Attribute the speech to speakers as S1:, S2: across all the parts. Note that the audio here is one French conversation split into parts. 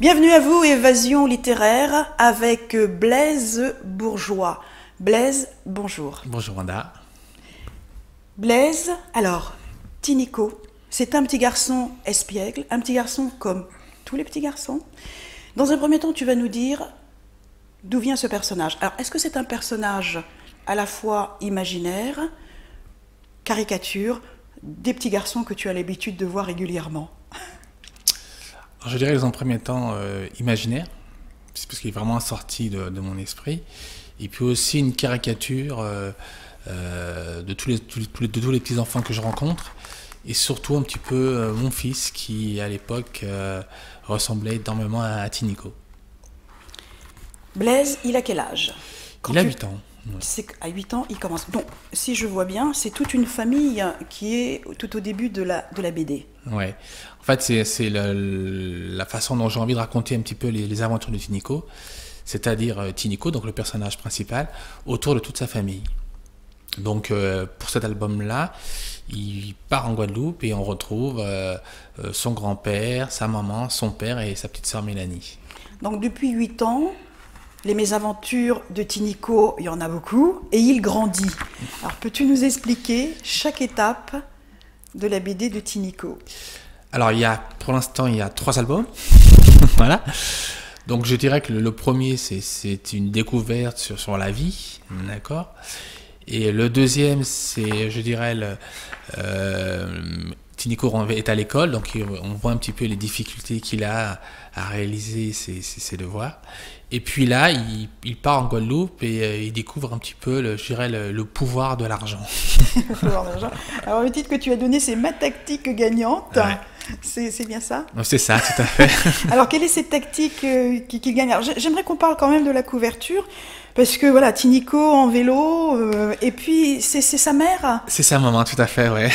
S1: Bienvenue à vous, Évasion littéraire avec Blaise Bourgeois. Blaise, bonjour.
S2: Bonjour Wanda.
S1: Blaise, alors, Tinico, c'est un petit garçon espiègle, un petit garçon comme tous les petits garçons. Dans un premier temps, tu vas nous dire d'où vient ce personnage. Alors, est-ce que c'est un personnage à la fois imaginaire, caricature, des petits garçons que tu as l'habitude de voir régulièrement?
S2: Alors, je dirais dans un premier temps imaginaire, parce qu'il est vraiment sorti de mon esprit, et puis aussi une caricature de tous les petits enfants que je rencontre, et surtout un petit peu mon fils qui à l'époque ressemblait énormément à Tinico.
S1: Blaise, il a quel âge?
S2: Il a 8 ans.
S1: C'est à 8 ans, il commence. Donc, si je vois bien, c'est toute une famille qui est tout au début de la BD.
S2: Ouais. En fait, c'est la façon dont j'ai envie de raconter un petit peu les aventures de Tinico, c'est-à-dire Tinico, donc le personnage principal, autour de toute sa famille. Donc, pour cet album-là, il part en Guadeloupe et on retrouve son grand-père, sa maman, son père et sa petite sœur Mélanie.
S1: Donc, depuis 8 ans, les mésaventures de Tinico, il y en a beaucoup, et il grandit. Alors, peux-tu nous expliquer chaque étape de la BD de Tinico?
S2: Alors, pour l'instant, il y a 3 albums. Voilà. Donc, je dirais que le premier, c'est une découverte sur la vie, d'accord. Et le deuxième, c'est, je dirais, Tinico est à l'école, donc on voit un petit peu les difficultés qu'il a à réaliser ses devoirs. Et puis là, il part en Guadeloupe et il découvre un petit peu, je dirais, le pouvoir de l'argent.
S1: Le pouvoir de l'argent. Alors, le titre que tu as donné, c'est Ma tactique gagnante. Ouais. C'est bien ça?
S2: C'est ça, tout à fait.
S1: Alors, quelle est cette tactique qui gagne? Alors, j'aimerais qu'on parle quand même de la couverture, parce que voilà, Tinico en vélo, et puis c'est sa mère?
S2: C'est sa maman, tout à fait, ouais.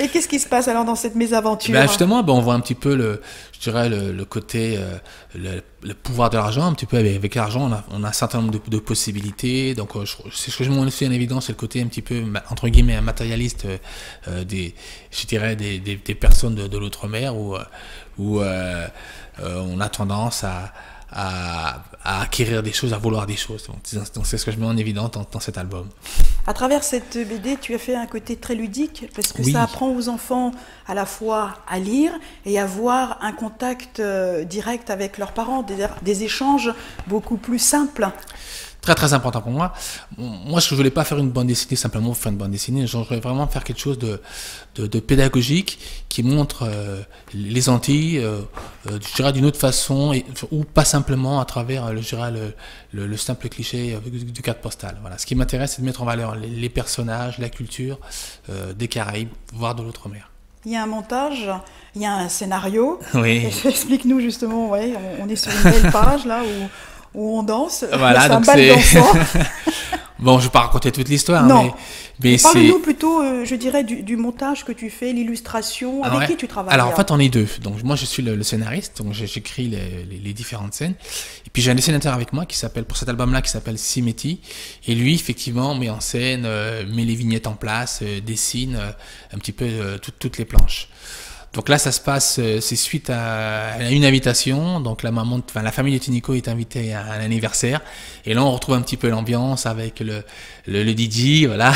S1: Et qu'est-ce qui se passe alors dans cette mésaventure?
S2: Ben justement, on voit un petit peu je dirais le côté, le pouvoir de l'argent, un petit peu avec l'argent, on a un certain nombre de possibilités. Donc, c'est ce que je m'en suis en évidence, c'est le côté un petit peu, entre guillemets, matérialiste je dirais, des personnes de l'outre-mer où on a tendance à acquérir des choses, à vouloir des choses. Donc c'est ce que je mets en évidence dans cet album.
S1: À travers cette BD, tu as fait un côté très ludique, parce que
S2: oui,
S1: ça apprend aux enfants à la fois à lire et à avoir un contact direct avec leurs parents, des échanges beaucoup plus simples.
S2: Très très important pour moi. Moi, je ne voulais pas faire une bande dessinée simplement pour faire une bande dessinée. Je voulais vraiment faire quelque chose de pédagogique qui montre les Antilles, je dirais d'une autre façon, ou pas simplement à travers, je dirais, le simple cliché du carte postale. Voilà. Ce qui m'intéresse, c'est de mettre en valeur les personnages, la culture des Caraïbes, voire de l'outre-mer.
S1: Il y a un montage, il y a un scénario.
S2: Oui.
S1: Explique-nous justement, ouais, on est sur une belle page là où on danse.
S2: Voilà,
S1: c'est
S2: donc
S1: un bal dansant.
S2: Bon, je ne vais pas raconter toute l'histoire,
S1: non.
S2: Mais
S1: parle-nous plutôt, je dirais, du montage que tu fais, l'illustration, avec qui tu travailles?
S2: Alors, en fait, on est deux. Donc, moi, je suis le scénariste, donc j'écris les différentes scènes. Et puis, j'ai un dessinateur avec moi pour cet album-là, qui s'appelle Simeti. Et lui, effectivement, met en scène, met les vignettes en place, dessine un petit peu toutes les planches. Donc là, ça se passe, c'est suite à une invitation. Donc la famille de Tinico est invitée à un anniversaire. Et là, on retrouve un petit peu l'ambiance avec le DJ, voilà.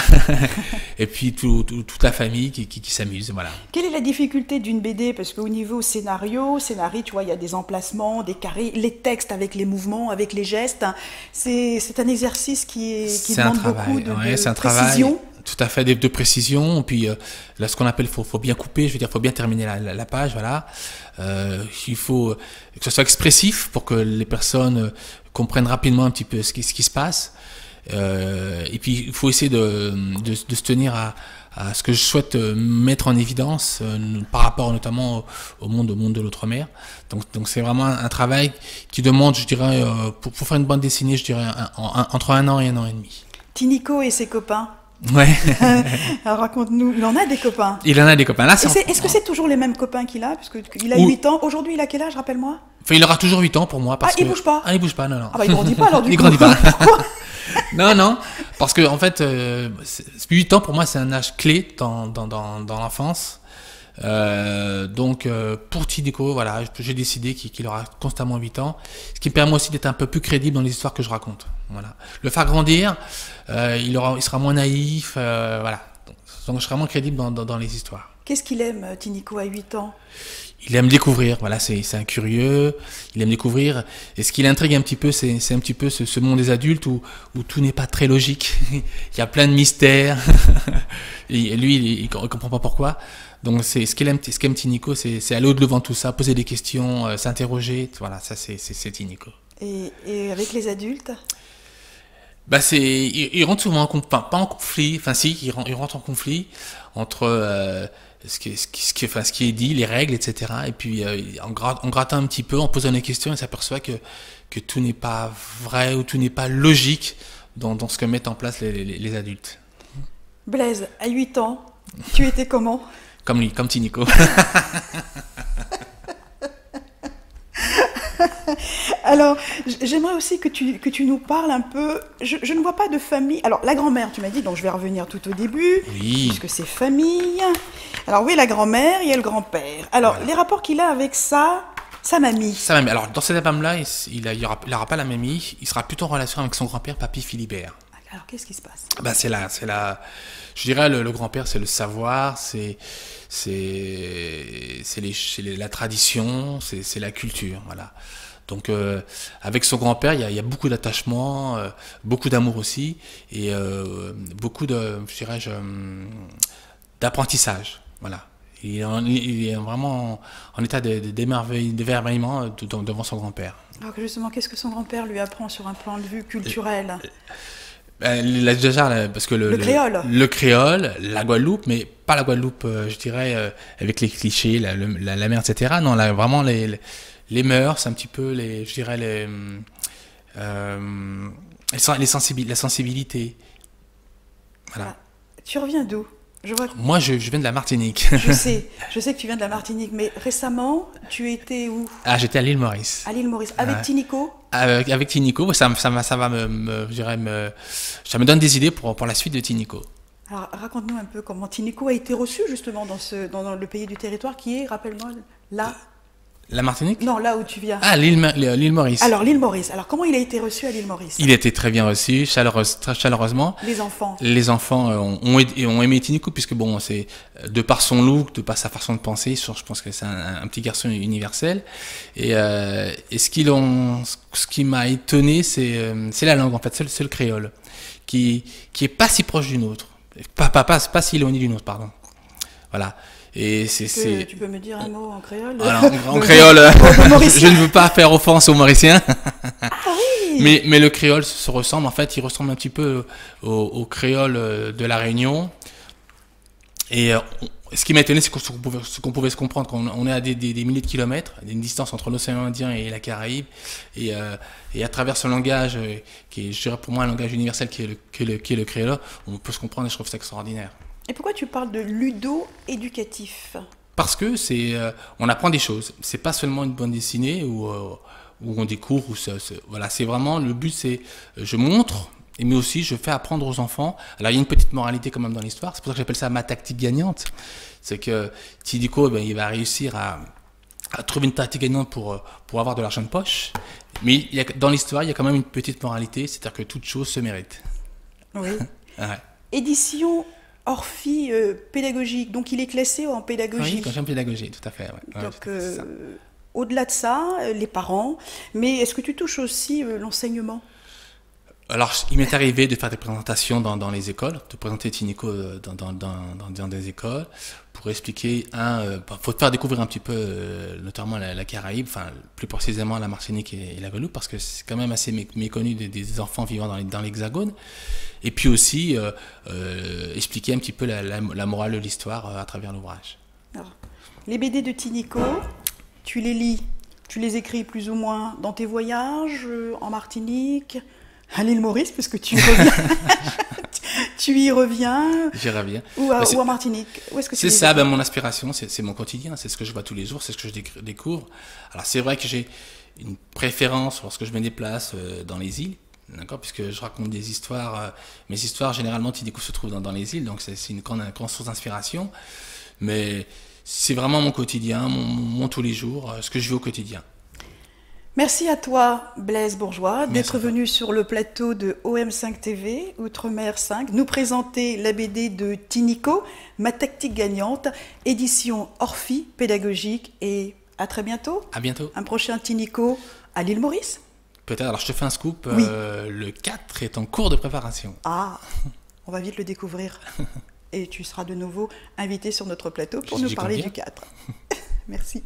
S2: Et puis toute la famille qui s'amuse, voilà.
S1: Quelle est la difficulté d'une BD? Parce qu'au niveau scénario, tu vois, il y a des emplacements, des carrés, les textes avec les mouvements, avec les gestes. C'est un exercice qui demande beaucoup de précision.
S2: Travail. Tout à fait, de précision. Puis là, ce qu'on appelle, faut bien couper, je veux dire, faut bien terminer la page, voilà. Il faut que ce soit expressif pour que les personnes comprennent rapidement un petit peu ce qui se passe. Et puis, il faut essayer de se tenir à ce que je souhaite mettre en évidence par rapport notamment au monde de l'outre-mer. Donc c'est vraiment un travail qui demande, je dirais, pour faire une bande dessinée, je dirais, entre 1 an et 1 an et demi.
S1: Tinico et ses copains.
S2: Ouais.
S1: Alors raconte-nous, il en a des copains.
S2: Il en a des copains. Là,
S1: est-ce que c'est toujours les mêmes copains qu'il a? Parce qu'il a 8 ans. Aujourd'hui, il a quel âge, rappelle-moi?
S2: Enfin, il aura toujours 8 ans pour moi.
S1: Il bouge pas?
S2: Ah, il bouge pas, non.
S1: Ah bah il grandit pas alors du coup.
S2: Il grandit pas. Non, parce que en fait, 8 ans pour moi, c'est un âge clé dans l'enfance. Donc pour Tinico, voilà, j'ai décidé qu'il aura constamment 8 ans, ce qui me permet aussi d'être un peu plus crédible dans les histoires que je raconte. Voilà. Le faire grandir, il sera moins naïf, voilà. Donc je serai moins crédible dans les histoires.
S1: Qu'est-ce qu'il aime, Tinico, à 8 ans?
S2: Il aime découvrir, voilà, c'est un curieux, il aime découvrir. Et ce qui l'intrigue un petit peu, c'est un petit peu ce monde des adultes où tout n'est pas très logique. Il y a plein de mystères. Et lui, il comprend pas pourquoi. Donc c'est ce qu'aime Tinico, c'est aller au-devant de tout ça, poser des questions, s'interroger. Voilà, ça c'est Tinico.
S1: Et avec les adultes?
S2: Bah il rentre souvent pas en conflit, enfin si, il rentre en conflit entre ce qui est dit, les règles, etc. Et puis en grattant un petit peu, en posant des questions, il s'aperçoit que tout n'est pas vrai ou tout n'est pas logique dans ce que mettent en place les adultes.
S1: Blaise, à 8 ans, tu étais comment?
S2: Comme lui, comme Tinico.
S1: Alors, j'aimerais aussi que tu nous parles un peu. Je ne vois pas de famille. Alors, la grand-mère, tu m'as dit, donc je vais revenir tout au début,
S2: Oui.
S1: puisque c'est famille. Alors, oui, la grand-mère, il y a le grand-père. Alors,
S2: Voilà.
S1: les rapports qu'il a avec sa mamie.
S2: Sa mamie. Alors dans cet album-là, il aura pas la mamie, il sera plutôt en relation avec son grand-père, Papy Philibert.
S1: Alors, qu'est-ce qui se passe?
S2: Bah je dirais le grand-père, c'est le savoir, c'est la tradition, c'est la culture, voilà. Donc avec son grand-père, il y a beaucoup d'attachement, beaucoup d'amour aussi, et beaucoup d'apprentissage, voilà. Il est vraiment en état d'émerveillement devant son grand-père.
S1: Alors, justement, qu'est-ce que son grand-père lui apprend sur un plan de vue culturel?
S2: Déjà, parce que le
S1: créole.
S2: Le créole, la Guadeloupe, mais pas la Guadeloupe, je dirais, avec les clichés, la mer, etc. Non, là, vraiment les mœurs, un petit peu, je dirais, la sensibilité. Voilà.
S1: Tu reviens d'où? Je vois que...
S2: Moi, je viens de la Martinique.
S1: je sais que tu viens de la Martinique, mais récemment, tu étais où?
S2: Ah, j'étais à l'île Maurice.
S1: À l'île Maurice, avec Tinico?
S2: Avec Tinico, ça me donne des idées pour la suite de Tinico.
S1: Alors, raconte-nous un peu comment Tinico a été reçu justement dans le pays du territoire qui est, rappelle-moi, là.
S2: La Martinique?
S1: Non, là où tu viens.
S2: Ah, l'île Maurice.
S1: Alors, l'île Maurice. Alors, comment il a été reçu à l'île Maurice?
S2: Il a été très bien reçu, très chaleureusement.
S1: Les enfants?
S2: Les enfants ont aimé Tinico, puisque bon, c'est de par son look, de par sa façon de penser, je pense que c'est un petit garçon universel. Et ce qui m'a étonné, c'est la langue, en fait, c'est le créole, qui est pas si proche d'une autre. Pas si éloigné d'une autre, pardon. Voilà. Et
S1: tu peux me dire un mot en créole?
S2: Voilà, en créole, je ne veux pas faire offense aux Mauriciens.
S1: Ah oui.
S2: Mais le créole se ressemble, en fait, il ressemble un petit peu au créole de la Réunion. Et ce qui m'a étonné, c'est qu'on pouvait se comprendre. On est à des milliers de kilomètres, une distance entre l'océan Indien et la Caraïbe. Et à travers ce langage, qui est, je dirais pour moi, un langage universel qui est le créole, on peut se comprendre et je trouve ça extraordinaire.
S1: Et pourquoi tu parles de ludo-éducatif?
S2: Parce que on apprend des choses. C'est pas seulement une bande dessinée où on découvre. Voilà, c'est vraiment le but. C'est je montre, mais aussi je fais apprendre aux enfants. Alors il y a une petite moralité quand même dans l'histoire. C'est pour ça que j'appelle ça ma tactique gagnante. C'est que Tinico, il va réussir à trouver une tactique gagnante pour avoir de l'argent de poche. Mais dans l'histoire, il y a quand même une petite moralité, c'est-à-dire que toute chose se mérite.
S1: Oui.
S2: Ouais.
S1: Édition Orphi pédagogique, donc il est classé en pédagogie.
S2: Oui, quand j'aime pédagogie, tout à fait. Ouais.
S1: Donc, au-delà de ça, les parents, mais est-ce que tu touches aussi l'enseignement?
S2: Alors, il m'est arrivé de faire des présentations dans les écoles, de présenter Tinico dans des écoles, pour expliquer, faut faire découvrir un petit peu, notamment la Caraïbe, enfin, plus précisément la Martinique et la Guadeloupe, parce que c'est quand même assez méconnu des enfants vivant dans l'Hexagone. Et puis aussi, expliquer un petit peu la morale de l'histoire à travers l'ouvrage.
S1: Alors, les BD de Tinico, tu les lis, tu les écris plus ou moins dans tes voyages, en Martinique, à l'île Maurice, parce que tu y reviens. Tu y reviens.
S2: J'y reviens.
S1: Ou en Martinique. Où est-ce que tu
S2: c'est ça, mon aspiration, c'est mon quotidien, c'est ce que je vois tous les jours, c'est ce que je découvre. Alors c'est vrai que j'ai une préférence lorsque je me déplace dans les îles, d'accord, puisque je raconte des histoires. Mes histoires, généralement, Tinico se trouvent dans les îles, donc c'est une grande source d'inspiration. Mais c'est vraiment mon quotidien, mon tous les jours, ce que je vis au quotidien.
S1: Merci à toi, Blaise Bourgeois,
S2: Merci
S1: d'être
S2: à toi.
S1: venu sur le plateau de OM5 TV, Outre-mer 5, nous présenter la BD de Tinico, Ma tactique gagnante, édition Orphi pédagogique, et à très bientôt.
S2: À bientôt.
S1: Un prochain Tinico à l'île Maurice.
S2: Peut-être, alors je te fais un scoop,
S1: Oui.
S2: le 4 est en cours de préparation.
S1: Ah, on va vite le découvrir. Et tu seras de nouveau invité sur notre plateau pour nous
S2: J'y
S1: parler
S2: conviens.
S1: du 4. Merci.